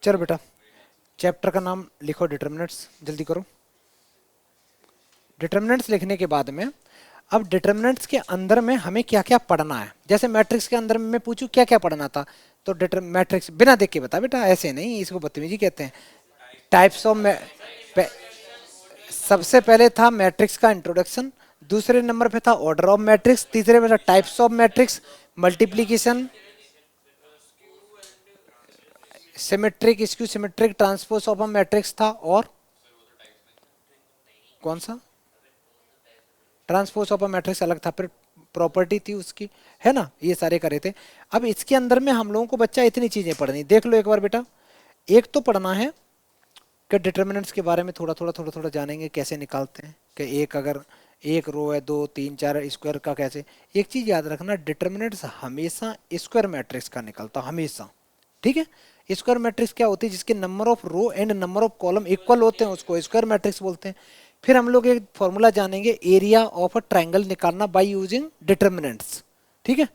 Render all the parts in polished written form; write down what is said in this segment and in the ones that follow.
चलो बेटा, चैप्टर का नाम लिखो डिटर्मिनेंट्स, जल्दी करो। डिटर्मिनेंट्स लिखने के बाद में अब डिटर्मिनेंट्स के अंदर में हमें क्या क्या पढ़ना है। जैसे मैट्रिक्स के अंदर में मैं पूछूं क्या क्या पढ़ना था, तो मैट्रिक्स बिना देख के बता बेटा, ऐसे नहीं, इसको बदतमीजी कहते हैं। टाइप्स ऑफ सबसे पहले था मैट्रिक्स का इंट्रोडक्शन, दूसरे नंबर पे था ऑर्डर ऑफ मैट्रिक्स, तीसरे पे था types of matrix, multiplication, symmetric, skew symmetric, transpose of matrix था, और कौन सा, ट्रांसपोज ऑफ मैट्रिक्स अलग था, फिर प्रॉपर्टी थी उसकी, है ना, ये सारे करे थे। अब इसके अंदर में हम लोगों को बच्चा इतनी चीजें पढ़नी, देख लो एक बार बेटा। एक तो पढ़ना है कि डिटर्मिनेंट्स के बारे में थोड़ा थोड़ा जानेंगे, कैसे निकालते हैं, कि एक अगर एक रो है, दो तीन चार, स्क्वायर का कैसे। एक चीज याद रखना, डिटर्मिनेंट्स हमेशा स्क्वायर मैट्रिक्स का निकलता, हमेशा, ठीक है। स्क्वायर मैट्रिक्स क्या होती है, जिसके number of row and number of column equal होते हैं उसको स्क्वायर मैट्रिक्स बोलते हैं। फिर हम लोग एक फॉर्मूला जानेंगे, एरिया ऑफ अ ट्राइंगल निकालना बाय यूजिंग डिटर्मिनेंट्स, ठीक है।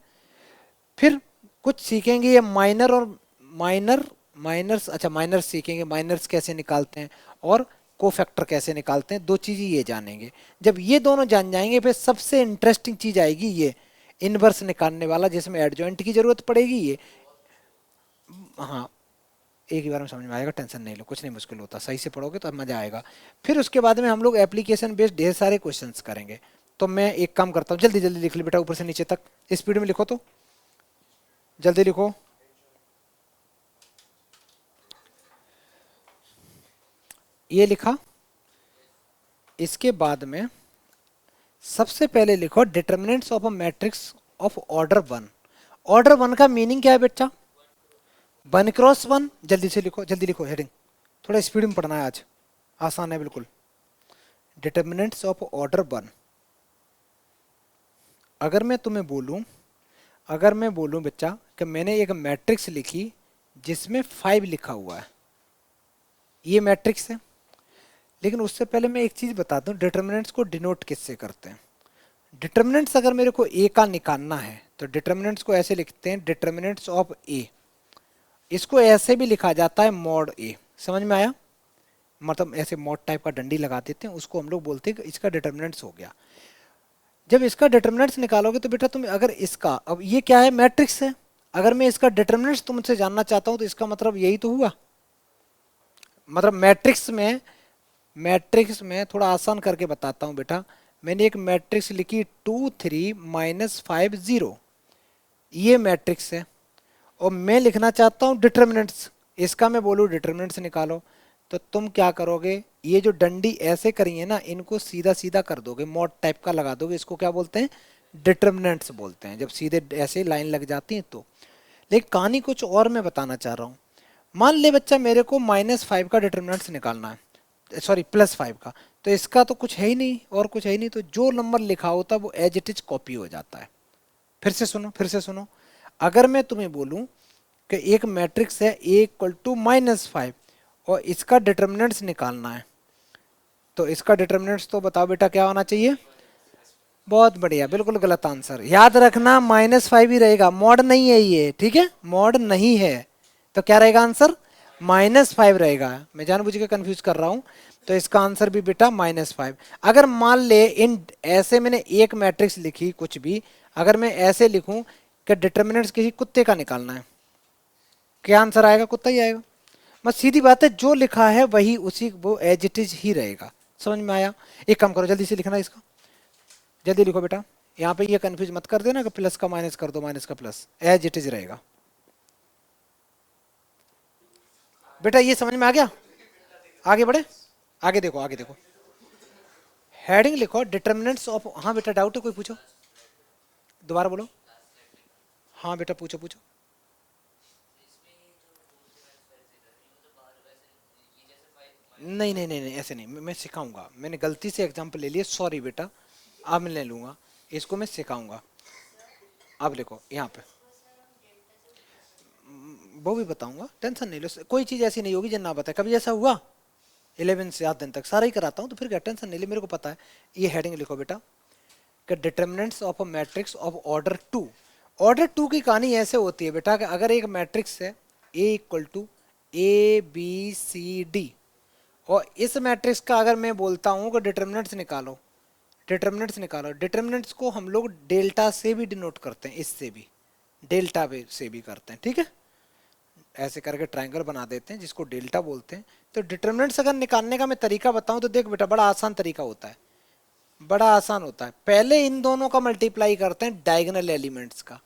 फिर कुछ सीखेंगे ये माइनर और माइनर्स, अच्छा माइनर्स सीखेंगे, माइनर्स कैसे निकालते हैं, और कोफैक्टर कैसे निकालते हैं, दो चीज़ें ये जानेंगे। जब ये दोनों जान जाएंगे, फिर सबसे इंटरेस्टिंग चीज़ आएगी ये इनवर्स निकालने वाला, जिसमें एडजॉइंट की जरूरत पड़ेगी ये। हाँ, एक ही बार में समझ में आएगा, टेंशन नहीं लो, कुछ नहीं मुश्किल होता, सही से पढ़ोगे तो मजा आएगा। फिर उसके बाद में हम लोग एप्लीकेशन बेस्ड ढेर सारे क्वेश्चंस करेंगे। तो मैं एक काम करता हूँ, जल्दी जल्दी लिख ली बेटा, ऊपर से नीचे तक स्पीड में लिखो, तो जल्दी लिखो। ये लिखा, इसके बाद में सबसे पहले लिखो determinants of a matrix of order one. Order one का मीनिंग क्या है बेटा, वन क्रॉस वन। जल्दी से लिखो, जल्दी लिखो, हेडिंग थोड़ा स्पीड में पढ़ना है आज, आसान है बिल्कुल। Determinants of order one. अगर मैं तुम्हें बोलूं, अगर मैं बोलूं बच्चा कि मैंने एक मैट्रिक्स लिखी जिसमें 5 लिखा हुआ है, ये मैट्रिक्स है। लेकिन उससे पहले मैं एक चीज बताता हूँ, डिटर्मिनेंट्स को डिनोट किससे करते हैं। डिटर्मिनेंट्स अगर मेरे को ए का निकालना है, तो डिटर्मिनेंट्स को ऐसे लिखते हैं, डिटर्मिनेंट्स ऑफ ए। इसको ऐसे भी लिखा जाता है मॉड ए, समझ में आया, मतलब ऐसे मॉड टाइप का डंडी लगा देते हैं, उसको हम लोग बोलते हैं कि इसका डिटर्मिनेंट्स हो गया। जब इसका डिटर्मिनेंट्स निकालोगे तो बेटा तुम अगर इसका, अब ये क्या है, मैट्रिक्स है, अगर मैं इसका डिटर्मिनेंट्स तुमसे जानना चाहता हूं, तो इसका मतलब यही तो हुआ, मतलब मैट्रिक्स में थोड़ा आसान करके बताता हूं बेटा। मैंने एक मैट्रिक्स लिखी 2 3 -5 0, ये मैट्रिक्स है, और मैं लिखना चाहता हूं डिटर्मिनेंट्स, इसका मैं बोलूं डिटर्मिनेंट्स निकालो, तो तुम क्या करोगे, ये जो डंडी ऐसे करी है ना, इनको सीधा सीधा कर दोगे, मॉड टाइप का लगा दोगे, इसको क्या बोलते हैं, डिटर्मिनेंट्स बोलते हैं, जब सीधे ऐसे लाइन लग जाती है तो। लेकिन कहानी कुछ और मैं बताना चाह रहा हूँ। मान ले बच्चा मेरे को -5 का डिटर्मिनेंट्स निकालना है, सॉरी +5 का, तो इसका तो कुछ है ही नहीं और कुछ है ही नहीं, तो जो नंबर लिखा होता है वो एज इट इज कॉपी हो जाता है। फिर से सुनो, फिर से सुनो। अगर मैं तुम्हें बोलूं कि एक मैट्रिक्स है A = -5 और इसका डिटर्मिनेंट्स निकालना है, तो इसका डिटर्मिनेंट्स तो बताओ बेटा क्या होना चाहिए। बहुत बढ़िया, बिल्कुल गलत आंसर, याद रखना -5 ही रहेगा, मॉड नहीं है ये, ठीक है, मॉड नहीं है। तो क्या रहेगा आंसर, -5 रहेगा। मैं जानबूझ के कंफ्यूज कर रहा हूं, तो इसका आंसर भी बेटा -5। अगर मान ले इन ऐसे मैंने एक मैट्रिक्स लिखी कुछ भी, अगर मैं ऐसे लिखूं कि डिटर्मिनेंट्स किसी कुत्ते का निकालना है, क्या आंसर आएगा, कुत्ता ही आएगा। बस सीधी बात है, जो लिखा है वही उसी वो एज इट इज ही रहेगा। समझ में आया। एक काम करो, जल्दी से लिखना इसका, जल्दी लिखो बेटा। यहाँ पे ये कंफ्यूज मत कर देना कि प्लस का माइनस कर दो, माइनस का प्लस, एज इट इज रहेगा। बेटा ये समझ में आ गया, आगे बढ़े, आगे देखो, आगे देखो। हेडिंग लिखो डिटर्मिनेंट्स ऑफ, हाँ बेटा डाउट है कोई पूछो, दोबारा बोलो। हाँ बेटा पूछो पूछो। नहीं नहीं नहीं नहीं, ऐसे नहीं, मैं सिखाऊंगा, मैंने गलती से एग्जाम्पल ले लिया, सॉरी बेटा, अब मैं ले लूंगा, इसको मैं सिखाऊंगा। अब देखो यहाँ पे वो भी बताऊंगा, टेंशन नहीं लो, कोई चीज़ ऐसी नहीं होगी जो ना बताए, कभी ऐसा हुआ, 11 से 7 दिन तक सारा ही कराता हूँ, तो फिर क्या, टेंशन नहीं ले, मेरे को पता है। ये हेडिंग लिखो बेटा कि determinants of a matrix of order 2। Order 2 की कहानी ऐसे होती है बेटा कि अगर एक मैट्रिक्स है A = A B C D. और इस मैट्रिक्स का अगर मैं बोलता हूं कि डिटर्मिनेंट्स निकालो, डिटर्मिनेंट्स निकालो, डिटर्मिनेंट्स को हम लोग डेल्टा से भी डिनोट करते हैं, इससे भी डेल्टा से भी करते हैं, ठीक है। ऐसे करके ट्रायंगल बना देते हैं जिसको डेल्टा बोलते हैं। तो डिटर्मिनेंट्स अगर निकालने का मैं तरीका बताऊं तो देख बेटा, बड़ा आसान तरीका होता है, बड़ा आसान होता है। पहले इन दोनों का मल्टीप्लाई करते हैं डायगोनल एलिमेंट्स का,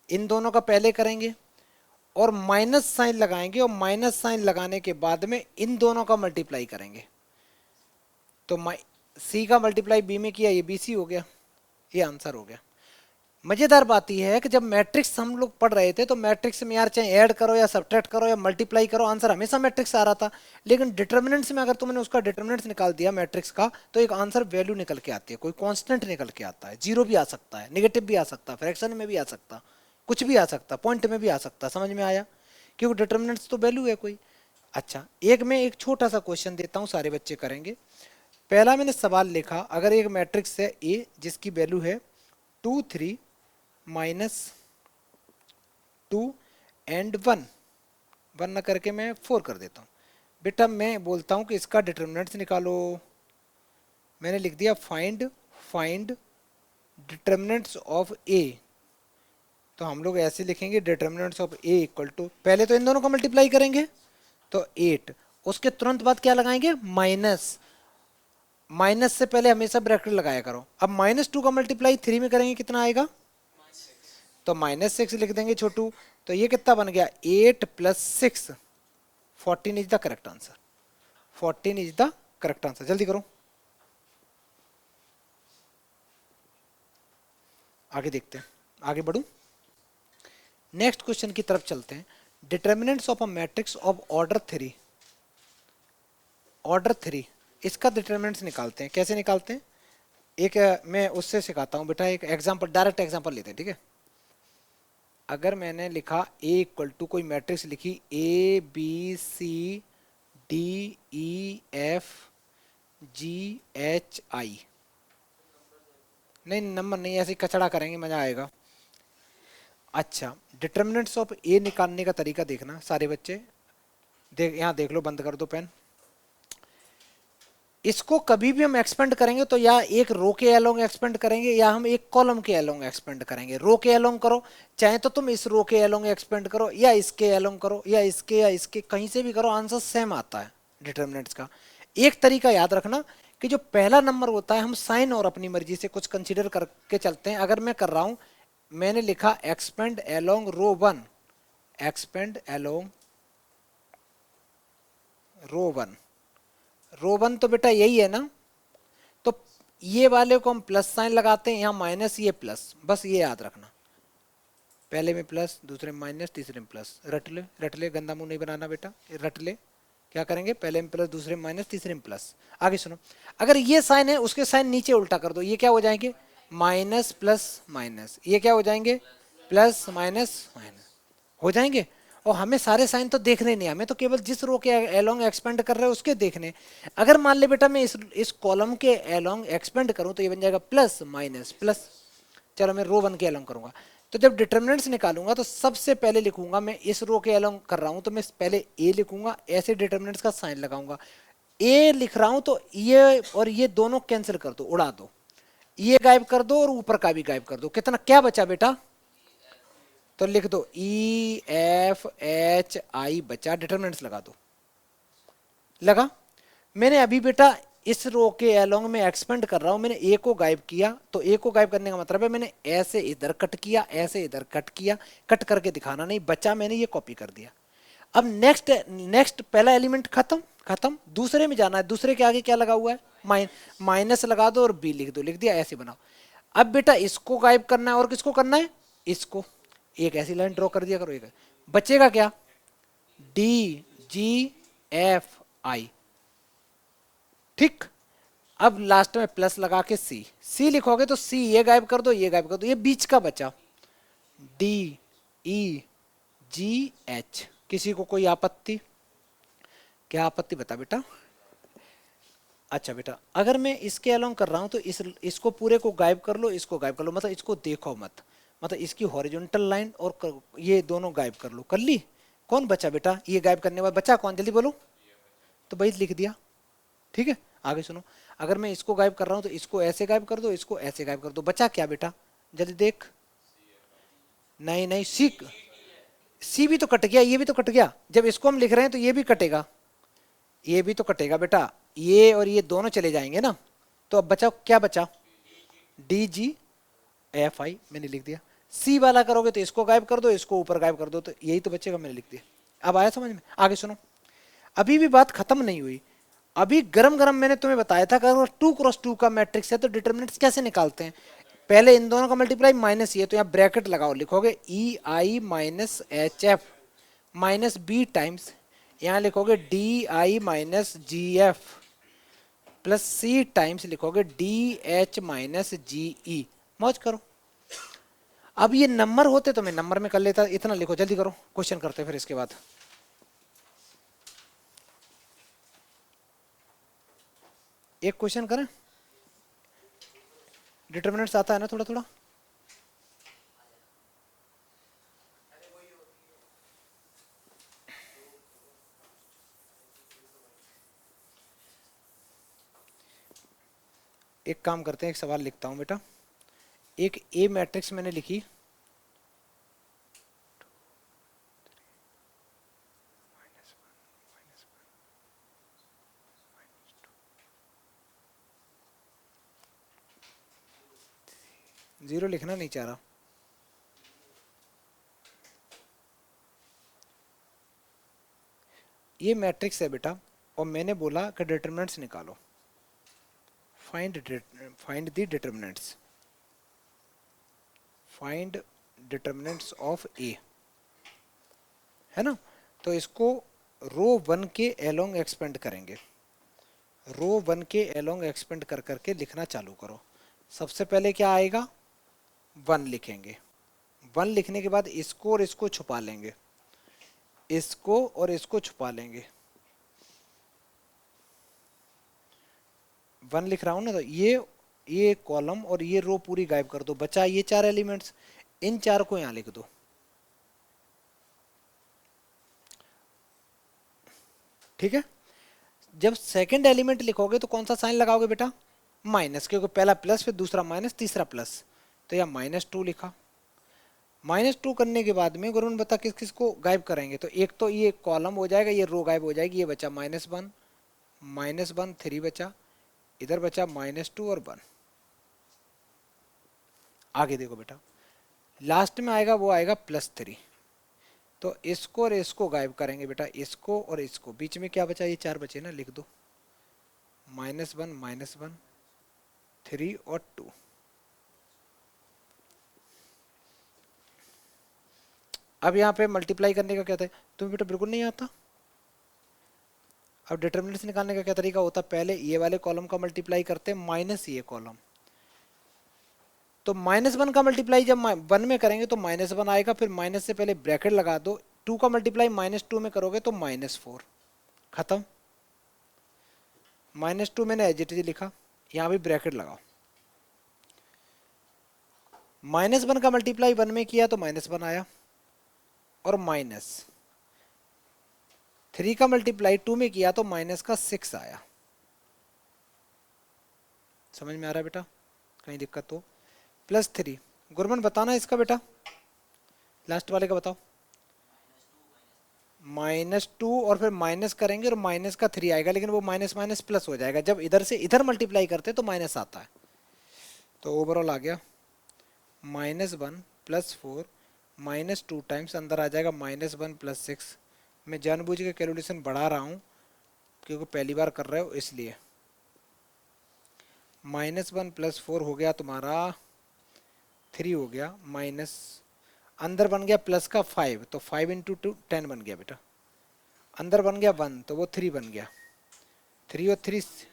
इन दोनों का पहले करेंगे और माइनस साइन लगाएंगे, और माइनस साइन लगाने के बाद में इन दोनों का मल्टीप्लाई करेंगे। तो सी का मल्टीप्लाई बी में किया, ये बी सी हो गया, ये आंसर हो गया। मजेदार बात यह है कि जब मैट्रिक्स हम लोग पढ़ रहे थे तो मैट्रिक्स में यार चाहे ऐड करो या सब्ट्रैक्ट करो या मल्टीप्लाई करो, आंसर हमेशा मैट्रिक्स आ रहा था। लेकिन डिटर्मिनेंट्स में अगर तुमने उसका डिटर्मिनेंट्स निकाल दिया मैट्रिक्स का, तो एक आंसर वैल्यू निकल के आती है, कोई कांस्टेंट निकल के आता है। जीरो भी आ सकता है, नेगेटिव भी आ सकता है, फ्रैक्शन में भी आ सकता, कुछ भी आ सकता, पॉइंट में भी आ सकता। समझ में आया? क्योंकि डिटर्मिनेंट्स तो वैल्यू है कोई। अच्छा, एक मैं एक छोटा सा क्वेश्चन देता हूँ, सारे बच्चे करेंगे। पहला मैंने सवाल लिखा, अगर एक मैट्रिक्स है ए जिसकी वैल्यू है 2 3 -2 एंड 1, 1 न करके मैं 4 कर देता हूँ। बेटा मैं बोलता हूँ कि इसका डिटर्मिनेंट्स निकालो। मैंने लिख दिया फाइंड डिटर्मिनेंट्स ऑफ ए। तो हम लोग ऐसे लिखेंगे determinants of A equal to, पहले तो इन दोनों का मल्टीप्लाई करेंगे तो 8, उसके तुरंत बाद क्या लगाएंगे, माइनस। माइनस से पहले हमेशा ब्रैकेट लगाया करो। अब -2 का मल्टीप्लाई 3 में करेंगे कितना आएगा, तो -6 लिख देंगे छोटू। तो ये कितना बन गया, 8 + 6, 14 is the correct answer. 14 is the correct answer. जल्दी करो, आगे देखते हैं, आगे बढ़ू, नेक्स्ट क्वेश्चन की तरफ चलते हैं। Determinants of a matrix of order 3, order 3, इसका डिटर्मिनेंट्स निकालते हैं। कैसे निकालते हैं, एक मैं उससे सिखाता हूँ बेटा, एक एग्जांपल, डायरेक्ट एग्जांपल लेते हैं, ठीक है। अगर मैंने लिखा A इक्वल टू कोई मैट्रिक्स लिखी A B C D E F G H I, नहीं नंबर नहीं, ऐसे कचड़ा करेंगे, मजा आएगा। अच्छा, डिटर्मिनेंट्स ऑफ ए निकालने का तरीका देखना सारे बच्चे, देख यहाँ देख लो, बंद कर दो पेन। इसको कभी भी हम एक्सपेंड करेंगे तो या एक रो के अलोंग एक्सपेंड करेंगे या हम एक कॉलम के अलोंग एक्सपेंड करेंगे। रो के अलोंग करो, चाहे तो तुम इस रो के अलोंग एक्सपेंड करो या इसके अलोंग करो या इसके कहीं से भी करो, आंसर सेम आता है डिटर्मिनेंट्स का। एक तरीका याद रखना कि जो पहला नंबर होता है हम साइन और अपनी मर्जी से कुछ कंसीडर करके चलते हैं। अगर मैं कर रहा हूं, मैंने लिखा एक्सपेंड अलोंग रो 1, एक्सपेंड अलोंग रो 1, रो 1 तो बेटा यही है ना, तो ये वाले को हम प्लस साइन लगाते हैं, यहाँ माइनस ये प्लस, बस ये याद रखना, पहले में प्लस, दूसरे में माइनस, तीसरे में प्लस। रट ले, गंदा मुंह नहीं बनाना बेटा, रट ले। क्या करेंगे, पहले में प्लस, दूसरे में माइनस, तीसरे में प्लस। आगे सुनो, अगर ये साइन है उसके साइन नीचे उल्टा कर दो, ये क्या हो जाएंगे, माइनस प्लस माइनस, ये क्या हो जाएंगे, प्लस माइनस माइनस हो जाएंगे। और हमें सारे साइन तो देखने नहीं, हमें तो केवल जिस रो के एलोंग एक्सपेंड कर रहे हैं उसके देखने। अगर मान ले बेटा मैं इस कॉलम के एलोंग एक्सपेंड करूं तो ये बन जाएगा प्लस माइनस प्लस। चलो मैं रो 1 के एलोंग करूंगा, तो जब डिटर्मिनेंट्स निकालूंगा तो सबसे पहले लिखूंगा, मैं इस रो के एलोंग कर रहा हूं तो मैं पहले ए लिखूंगा, ऐसे डिटर्मिनेंट्स का साइन लगाऊंगा। ए लिख रहा हूं तो ये और ये दोनों कैंसिल कर दो, उड़ा दो, ये गायब कर दो और ऊपर का भी गायब कर दो। कितना क्या बचा बेटा, तो लिख दो EFHI बचा, डिटर्मिनेंट्स लगा दो। लगा, मैंने अभी बेटा इस रो के अलोंग में एक्सपेंड कर रहा हूं, मैंने ए को गायब किया, तो ए को गायब करने का मतलब है मैंने ऐसे इधर कट किया, ऐसे इधर कट किया, कट करके दिखाना नहीं, बचा मैंने ये कॉपी कर दिया। अब नेक्स्ट पहला एलिमेंट खत्म, खत्म, दूसरे में जाना है। दूसरे के आगे क्या लगा हुआ है, माइनस लगा दो और बी लिख दो, लिख दिया, ऐसे बनाओ। अब बेटा इसको गायब करना है और किसको करना है, इसको, एक ऐसी लाइन ड्रॉ कर दिया करो। एक बचेगा क्या, DGFI, ठीक। अब लास्ट में प्लस लगा के सी लिखोगे तो सी ये गायब कर दो, ये गायब कर दो, ये बीच का बचा DEGH। किसी को कोई आपत्ति, क्या आपत्ति बता बेटा। अच्छा बेटा, अगर मैं इसके अलोंग कर रहा हूं तो इसको पूरे को गायब कर लो, इसको गायब कर लो, मतलब इसको देखो मत, मतलब इसकी हॉरिजॉन्टल लाइन और ये दोनों गायब कर लो, कर ली। कौन बचा बेटा, ये गायब करने वाला बचा कौन, जल्दी बोलो। तो भाई लिख दिया, ठीक है। आगे सुनो, अगर मैं इसको गायब कर रहा हूं तो इसको ऐसे गायब कर दो, इसको ऐसे गायब कर दो, बचा क्या बेटा, जल्दी देख। नहीं नहीं, सी, सी भी तो कट गया, ये भी तो कट गया, जब इसको हम लिख रहे हैं तो ये भी कटेगा, ये भी तो कटेगा बेटा, ये और ये दोनों चले जाएंगे ना। तो अब बचा क्या बचा, डी जी एफ आई मैंने लिख दिया। सी वाला करोगे तो इसको गायब कर दो, इसको ऊपर गायब कर दो, तो यही तो बचेगा, मैंने लिख दिया। अब आया समझ में, आगे सुनो, अभी भी बात खत्म नहीं हुई। अभी गरम गरम मैंने तुम्हें बताया था कि अगर 2x2 का मैट्रिक्स है तो डिटर्मिनेंट्स कैसे निकालते हैं। पहले इन दोनों का मल्टीप्लाई माइनस ये, तो यहाँ ब्रैकेट लगाओ, लिखोगे E I minus H F minus B times, यहाँ लिखोगे D I minus G F plus C times लिखोगे D H minus G E. मौज करो। अब ये नंबर होते तो मैं नंबर में कर लेता, इतना लिखो, जल्दी करो, क्वेश्चन करते फिर इसके बाद। एक क्वेश्चन करें, डिटर्मिनेंट्स आता है ना थोड़ा थोड़ा। एक काम करते हैं, एक सवाल लिखता हूं बेटा। एक ए मैट्रिक्स मैंने लिखी, जीरो लिखना नहीं चाह रहा। ये मैट्रिक्स है बेटा, और मैंने बोला कि डिटर्मिनेंट्स निकालो, find the determinants, find determinants of A, है ना। तो इसको रो वन के एलोंग एक्सपेंड करेंगे, रो वन के एलोंग एक्सपेंड कर करके लिखना चालू करो। सबसे पहले क्या आएगा, वन लिखेंगे, वन लिखने के बाद इसको और इसको छुपा लेंगे, इसको और इसको छुपा लेंगे। वन लिख रहा हूं ना, तो ये कॉलम और ये रो पूरी गायब कर दो, बचा ये चार एलिमेंट्स, इन चार को यहां लिख दो। ठीक है। जब सेकंड एलिमेंट लिखोगे तो कौन सा साइन लगाओगे बेटा, माइनस, क्योंकि पहला प्लस फिर दूसरा माइनस तीसरा प्लस, तो यह -2 लिखा। -2 करने के बाद में गुरुन बता किस किस को गायब करेंगे, तो एक तो ये कॉलम हो जाएगा, ये रो गायब हो जाएगी, ये बचा -1 -1 3 बचा, इधर बचा -2 और 1। आगे देखो बेटा, लास्ट में आएगा वो आएगा +3, तो इसको और इसको गायब करेंगे बेटा, इसको और इसको, बीच में क्या बचा, ये चार बचे ना, लिख दो -1 3 और 2। अब यहाँ पे मल्टीप्लाई करने का क्या था, तुम्हें बेटा बिल्कुल नहीं आता। अब डिटर्मिनेंट्स निकालने का क्या तरीका होता, पहले ये वाले कॉलम का मल्टीप्लाई करते हैं माइनस ये कॉलम, तो -1 का मल्टीप्लाई जब 1 में करेंगे तो -1 आएगा, फिर माइनस से पहले ब्रैकेट लगा दो, 2 का मल्टीप्लाई -2 में करोगे तो -4, खत्म। -2 मैंने एज इट इज लिखा, यहाँ भी ब्रैकेट लगाओ। -1 का मल्टीप्लाई 1 में किया तो -1 आया, और -3 का मल्टीप्लाई 2 में किया तो -6 आया। समझ में आ रहा है बेटा, कहीं दिक्कत हो। +3, गुरमन बताना इसका बेटा, लास्ट वाले का बताओ। -2 और फिर माइनस करेंगे और माइनस का 3 आएगा, लेकिन वो माइनस माइनस प्लस हो जाएगा, जब इधर से इधर मल्टीप्लाई करते तो माइनस आता है, तो ओवरऑल आ गया -1 +4 -2 टाइम्स, अंदर आ जाएगा -1 +6। मैं जानबूझ के कैलकुलेशन बढ़ा रहा हूँ क्योंकि पहली बार कर रहे हो इसलिए। -1 +4 हो गया तुम्हारा 3 हो गया, माइनस अंदर बन गया प्लस का 5, तो 5 × 2 10 बन गया बेटा, अंदर बन गया 1 तो वो 3 बन गया, 3 और 3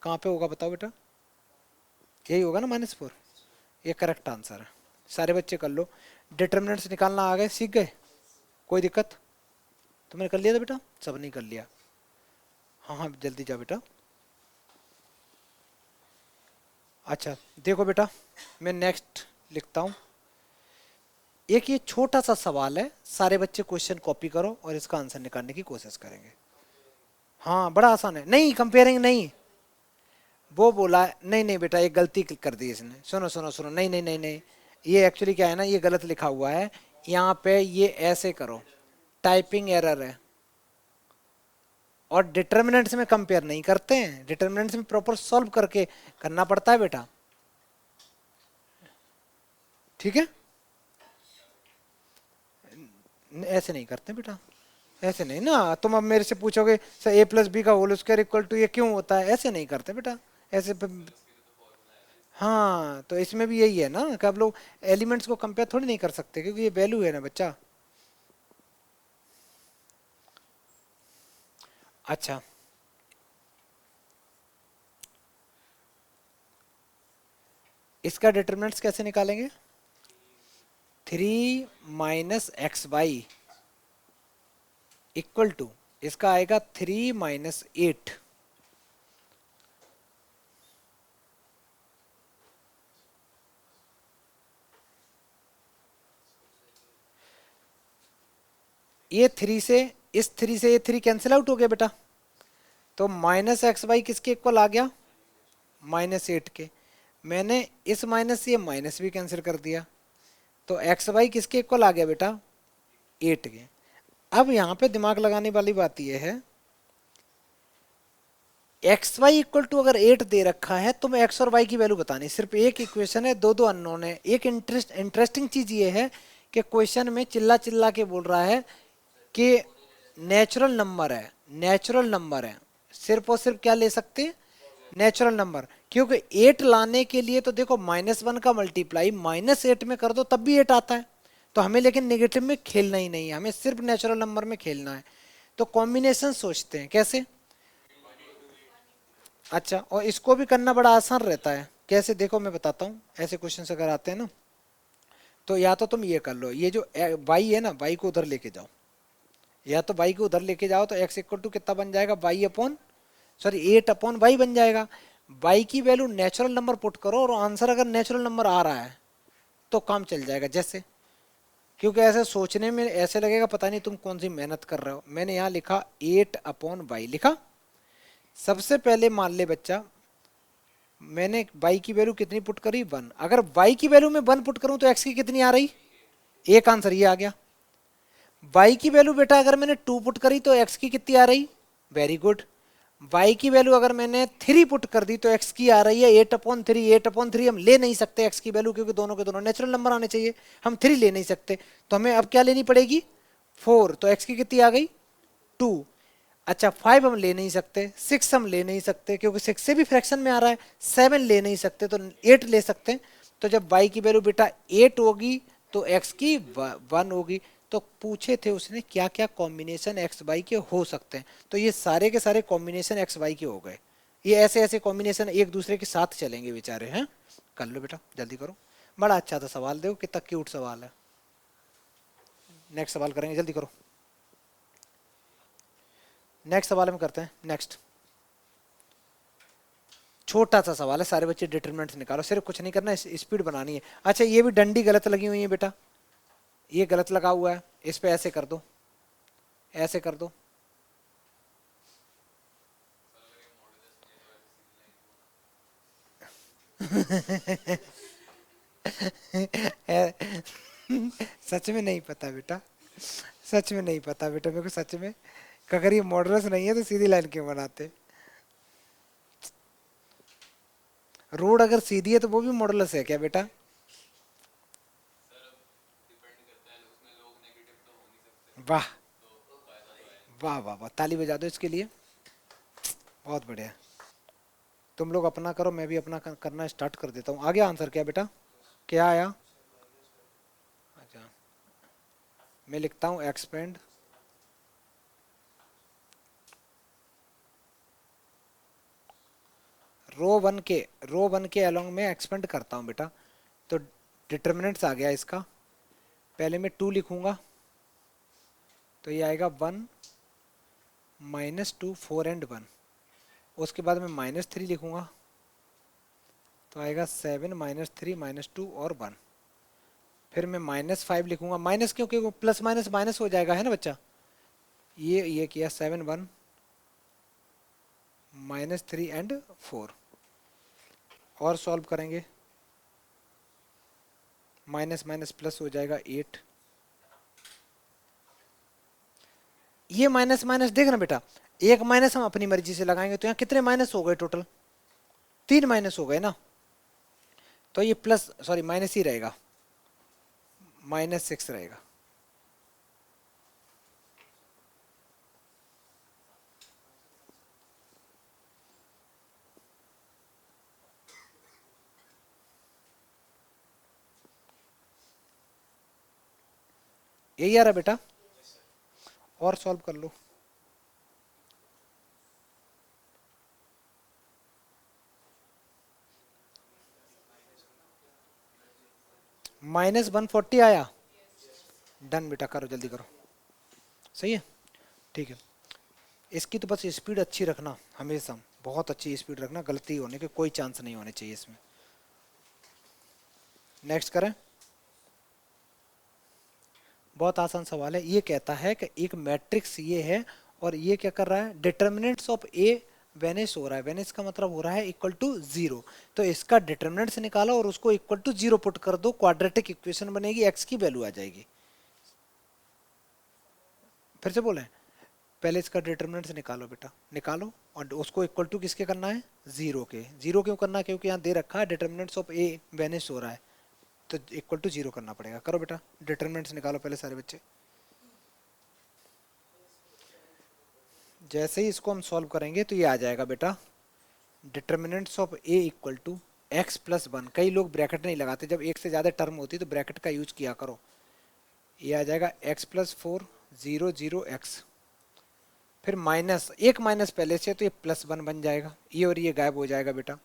कहाँ पे होगा बताओ बेटा, यही होगा ना -4, ये करेक्ट आंसर है। सारे बच्चे कर लो, डिटर्मिनेंट्स निकालना आ गए, सीख गए, कोई दिक्कत, तुमने कर लिया था बेटा, सब नहीं कर लिया, हाँ हाँ जल्दी जा बेटा। अच्छा देखो बेटा, मैं नेक्स्ट लिखता हूँ, एक ये छोटा सा सवाल है, सारे बच्चे क्वेश्चन कॉपी करो और इसका आंसर निकालने की कोशिश करेंगे। हाँ बड़ा आसान है, नहीं कंपेयरिंग नहीं, वो बोला नहीं नहीं बेटा एक गलती कर दी इसने, सुनो सुनो सुनो, नहीं नहीं नहीं नहीं, ये एक्चुअली क्या है ना, ये गलत लिखा हुआ है यहाँ पे, ये ऐसे करो, टाइपिंग एरर है। और डिटर्मिनेंट्स में कंपेयर नहीं करते हैं, डिटर्मिनेंट्स में प्रॉपर सॉल्व करके करना पड़ता है बेटा, ठीक है। ऐसे नहीं करते बेटा, ऐसे नहीं ना, तुम अब मेरे से पूछोगे सर ए प्लस बी का होल स्क्वायर इक्वल टू ये क्यों होता है, ऐसे नहीं करते बेटा, ऐसे हाँ तो इसमें भी यही है ना कि आप लोग एलिमेंट्स को कंपेयर थोड़ी नहीं कर सकते, क्योंकि ये वैल्यू है ना बच्चा। अच्छा इसका डिटरमिनेंट्स कैसे निकालेंगे, 3 - xy इक्वल टू, इसका आएगा 3 - 8। ये 3 से, इस 3 से ये 3 कैंसिल आउट हो गया बेटा, तो -xy किसके इक्वल आ गया, -8 के। मैंने इस माइनस से ये माइनस भी कैंसिल कर दिया, तो xy किसके इक्वल आ गया बेटा, 8 के। अब यहाँ पे दिमाग लगाने वाली बात यह है, एक्स वाई इक्वल टू अगर 8 दे रखा है तो मैं एक्स और वाई की वैल्यू बतानी, सिर्फ एक इक्वेशन है, दो दो अननोन है। एक इंटरेस्टिंग चीज ये है कि क्वेश्चन में चिल्ला चिल्ला के बोल रहा है कि नेचुरल नंबर है, नेचुरल नंबर है, सिर्फ और सिर्फ क्या ले सकते हैं, नेचुरल नंबर। क्योंकि 8 लाने के लिए तो देखो -1 का मल्टीप्लाई -8 में कर दो तब भी 8 आता है, तो हमें लेकिन नेगेटिव में खेलना ही नहीं है, हमें सिर्फ नेचुरल नंबर में खेलना है। तो कॉम्बिनेशन सोचते हैं कैसे। अच्छा और इसको भी करना बड़ा आसान रहता है, कैसे देखो मैं बताता हूँ, ऐसे क्वेश्चन अगर आते हैं ना, तो या तो तुम ये कर लो, ये जो y है ना, y को उधर लेके जाओ, या तो y को उधर लेके जाओ तो x इक्वल टू कितना बन जाएगा, y अपॉन, सॉरी 8/y बन जाएगा। y की वैल्यू नेचुरल नंबर पुट करो और आंसर अगर नेचुरल नंबर आ रहा है तो काम चल जाएगा जैसे। क्योंकि ऐसे सोचने में ऐसे लगेगा पता नहीं तुम कौन सी मेहनत कर रहे हो। मैंने यहाँ लिखा 8/y लिखा, सबसे पहले मान ले बच्चा मैंने y की वैल्यू कितनी पुट करी, 1। अगर y की वैल्यू में 1 पुट करूं तो x की कितनी आ रही, एक आंसर ये आ गया। y की वैल्यू बेटा अगर मैंने 2 पुट करी तो x की कितनी आ रही, वेरी गुड। y की वैल्यू अगर मैंने 3 पुट कर दी तो x की आ रही है 8/3। 8/3 हम ले नहीं सकते x की वैल्यू, क्योंकि दोनों के दोनों नेचुरल नंबर आने चाहिए, हम 3 ले नहीं सकते, तो हमें अब क्या लेनी पड़ेगी, 4। तो x की कितनी आ गई, 2। अच्छा 5 हम ले नहीं सकते, 6 हम ले नहीं सकते क्योंकि 6 से भी फ्रैक्शन में आ रहा है, 7 ले नहीं सकते तो 8 ले सकते हैं। तो जब y की वैल्यू बेटा 8 होगी तो x की 1 होगी। तो पूछे थे उसने क्या क्या कॉम्बिनेशन एक्स वाई के हो सकते हैं, तो ये सारे के सारे कॉम्बिनेशन एक्स वाई के हो गए। ये ऐसे ऐसे कॉम्बिनेशन एक दूसरे के साथ चलेंगे बेचारे हैं। कर लो बेटा जल्दी करो, बड़ा अच्छा था सवाल, देखो कितना क्यूट सवाल है। नेक्स्ट सवाल करेंगे, जल्दी करो, नेक्स्ट सवाल हम करते हैं। नेक्स्ट छोटा सा सवाल है, सारे बच्चे डिटरमिनेंट्स निकालो, सिर्फ कुछ नहीं करना, स्पीड बनानी है। अच्छा ये भी डंडी गलत लगी हुई है बेटा, ये गलत लगा हुआ है, इस पे ऐसे कर दो, ऐसे कर दो। सच में नहीं पता बेटा, सच में नहीं पता बेटा मेरे को, सच में। अगर ये मॉडुलस नहीं है तो सीधी लाइन क्यों बनाते, रोड अगर सीधी है तो वो भी मॉडुलस है क्या बेटा। वाह वाह वाह वाह, ताली बजा दो इसके लिए, बहुत बढ़िया। तुम लोग अपना करो, मैं भी अपना करना स्टार्ट कर देता हूँ। आ गया आंसर क्या बेटा, क्या आया। अच्छा मैं लिखता हूँ एक्सपेंड, रो वन के अलोंग में एक्सपेंड करता हूँ बेटा। तो डिटर्मिनेंट्स आ गया इसका, पहले मैं 2 लिखूंगा तो ये आएगा 1 -2 4 एंड 1। उसके बाद मैं -3 लिखूंगा तो आएगा 7 -3 -2 और 1। फिर मैं -5 लिखूंगा, माइनस क्योंकि वो प्लस माइनस माइनस हो जाएगा, है ना बच्चा। ये किया 7 1 -3 एंड 4, और सॉल्व करेंगे, माइनस माइनस प्लस हो जाएगा 8। ये माइनस माइनस देखना बेटा, एक माइनस हम अपनी मर्जी से लगाएंगे तो यहाँ कितने माइनस हो गए टोटल, 3 माइनस हो गए ना, तो ये प्लस सॉरी माइनस ही रहेगा, -6 रहेगा। यही आ रहा बेटा, और सॉल्व कर लो। -140 आया, डन बेटा, करो जल्दी करो। सही है, ठीक है। इसकी तो बस स्पीड अच्छी रखना, हमेशा बहुत अच्छी स्पीड रखना, गलती होने के कोई चांस नहीं होने चाहिए इसमें। नेक्स्ट करें, बहुत आसान सवाल है। ये कहता है कि एक मैट्रिक्स ये है और ये क्या कर रहा है, डिटर्मिनेंट्स ऑफ ए वेनिश हो रहा है, वेनिश का मतलब हो रहा है इक्वल टू 0। तो इसका डिटर्मिनेंट्स निकालो और उसको इक्वल टू 0 पुट कर दो, क्वाड्रेटिक इक्वेशन बनेगी, एक्स की वैल्यू आ जाएगी। फिर से बोले, पहले इसका डिटर्मिनेंट्स निकालो बेटा, निकालो, और उसको इक्वल टू किसके करना है, 0 के। 0 क्यों करना है, क्योंकि यहाँ दे रखा है डिटर्मिनेंट्स ऑफ ए वेनिश हो रहा है, तो इक्वल टू 0 करना पड़ेगा। करो बेटा, डिटर्मिनेंट्स निकालो पहले सारे बच्चे। जैसे ही इसको हम सॉल्व करेंगे तो ये आ जाएगा बेटा, determinants of A equal to x+1। कई लोग ब्रैकेट नहीं लगाते, जब एक से ज़्यादा टर्म होती है तो ब्रैकेट का यूज किया करो। ये आ जाएगा x+4 0 0 x, फिर माइनस, एक माइनस पहले से तो ये +1 बन जाएगा, ये और ये गायब हो जाएगा बेटा।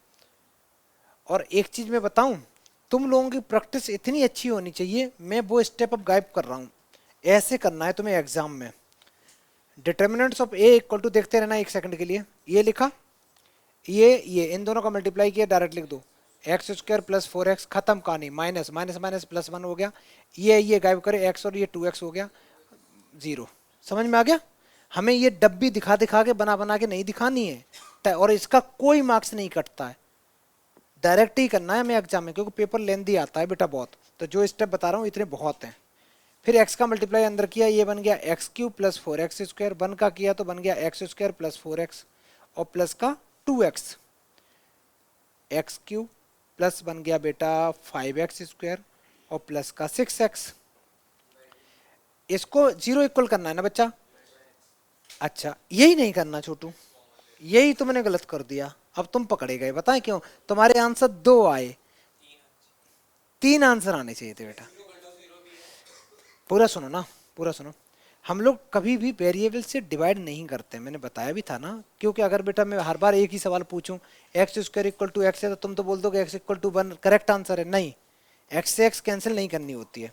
और एक चीज मैं बताऊं, तुम लोगों की प्रैक्टिस इतनी अच्छी होनी चाहिए, मैं वो स्टेप अब गायब कर रहा हूं, ऐसे करना है तुम्हें एग्जाम में। Determinants of A equal to, देखते रहना एक सेकंड के लिए, ये लिखा, ये इन दोनों का मल्टीप्लाई किया, डायरेक्ट लिख दो, x² + 4x, खत्म कहानी, माइनस माइनस माइनस +1 हो गया, ये गायब करे x और ये 2x हो गया 0। समझ में आ गया। हमें ये डब्बी दिखा दिखा के बना बना के नहीं दिखानी है, और इसका कोई मार्क्स नहीं कटता है, डायरेक्ट ही करना है हमें एग्जाम में, क्योंकि पेपर लेंदी आता है बेटा बहुत। तो जो स्टेप बता रहा हूँ इतने बहुत हैं। फिर x का मल्टीप्लाई अंदर किया, ये बन गया x³ + 4x², 1 का किया तो बन गया x² + 4x, और प्लस का 2x, x³ प्लस बन गया बेटा 5x², और प्लस का 6x। इसको 0 इक्वल करना है ना बच्चा। अच्छा, यही नहीं करना छोटू, यही तुमने गलत कर दिया, अब तुम पकड़े गए, बताएं क्यों। तुम्हारे आंसर 2 आए, 3 आंसर आने चाहिए थे बेटा। पूरा सुनो ना, पूरा सुनो। हम लोग कभी भी वेरिएबल से डिवाइड नहीं करते, मैंने बताया भी था ना, क्योंकि अगर बेटा मैं हर बार एक ही सवाल पूछूं, x² = x है, तो तुम तो बोल दोगे x = 1 करेक्ट आंसर है। नहीं, x से x कैंसिल नहीं करनी होती है।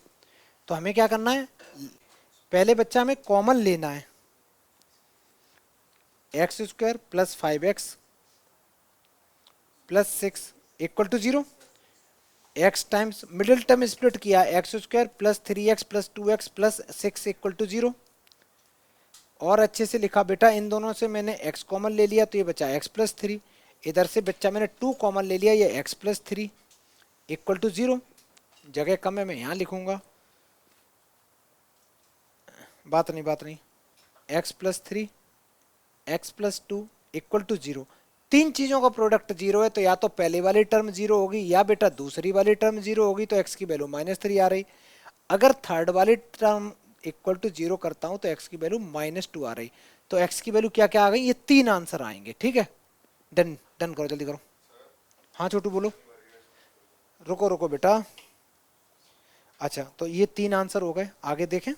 तो हमें क्या करना है, पहले बच्चा हमें कॉमन लेना है, x² + 5x + 6 = 0। x times middle term split किया, x² + 3x + 2x + 6 = 0। और अच्छे से लिखा बेटा, इन दोनों से मैंने x कॉमन ले लिया तो ये बचा x + 3, इधर से बच्चा मैंने 2 कॉमन ले लिया, ये x + 3 = 0। जगह कम है, मैं यहाँ लिखूंगा, बात नहीं, x + 3 x + 2 = 0। तीन चीजों का प्रोडक्ट 0 है, तो या तो पहले वाली टर्म 0 होगी, या बेटा दूसरी वाली टर्म 0 होगी, तो x की वैल्यू -3 आ रही। अगर थर्ड वाली टर्म = 0 करता हूं तो x की वैल्यू -2 आ रही। तो x की वैल्यू क्या क्या आ गई, ये 3 आंसर आएंगे। ठीक है, डन डन करो, जल्दी करो। हाँ छोटू बोलो, रुको रुको बेटा। अच्छा, तो ये 3 आंसर हो गए, आगे देखें।